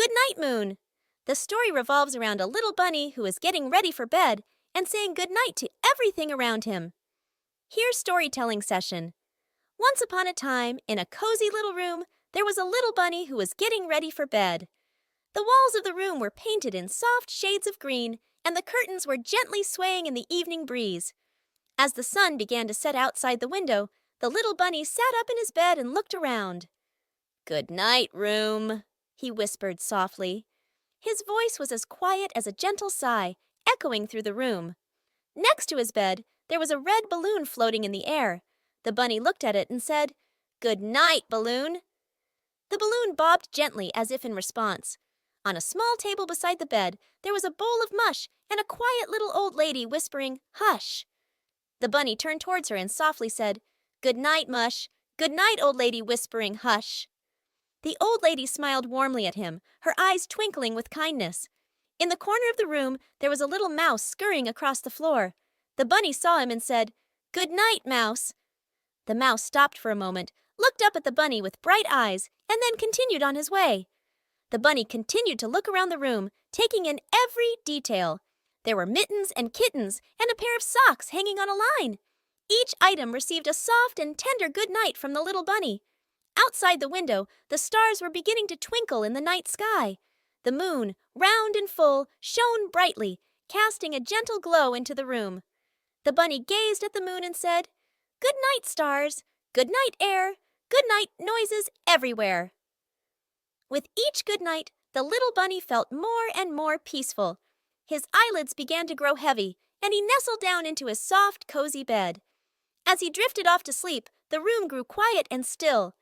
Good night, Moon. The story revolves around a little bunny who is getting ready for bed and saying good night to everything around him. Here's storytelling session. Once upon a time, in a cozy little room, there was a little bunny who was getting ready for bed. The walls of the room were painted in soft shades of green, and the curtains were gently swaying in the evening breeze. As the sun began to set outside the window, the little bunny sat up in his bed and looked around. "Good night, room," he whispered softly. His voice was as quiet as a gentle sigh, echoing through the room. Next to his bed, there was a red balloon floating in the air. The bunny looked at it and said, "Good night, balloon." The balloon bobbed gently as if in response. On a small table beside the bed, there was a bowl of mush and a quiet little old lady whispering, "Hush." The bunny turned towards her and softly said, "Good night, mush. Good night, old lady whispering, hush." The old lady smiled warmly at him, her eyes twinkling with kindness. In the corner of the room, there was a little mouse scurrying across the floor. The bunny saw him and said, "Good night, mouse." The mouse stopped for a moment, looked up at the bunny with bright eyes, and then continued on his way. The bunny continued to look around the room, taking in every detail. There were mittens and kittens and a pair of socks hanging on a line. Each item received a soft and tender good night from the little bunny. Outside the window, the stars were beginning to twinkle in the night sky. The moon, round and full, shone brightly, casting a gentle glow into the room. The bunny gazed at the moon and said, "Good night, stars. Good night, air. Good night, noises everywhere." With each good night, the little bunny felt more and more peaceful. His eyelids began to grow heavy, and he nestled down into his soft, cozy bed. As he drifted off to sleep, the room grew quiet and still.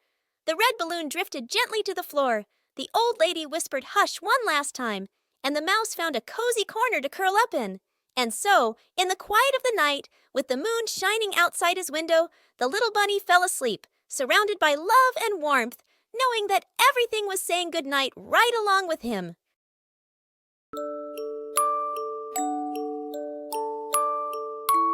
The red balloon drifted gently to the floor. The old lady whispered hush one last time, and the mouse found a cozy corner to curl up in. And so, in the quiet of the night, with the moon shining outside his window, the little bunny fell asleep, surrounded by love and warmth, knowing that everything was saying good night right along with him.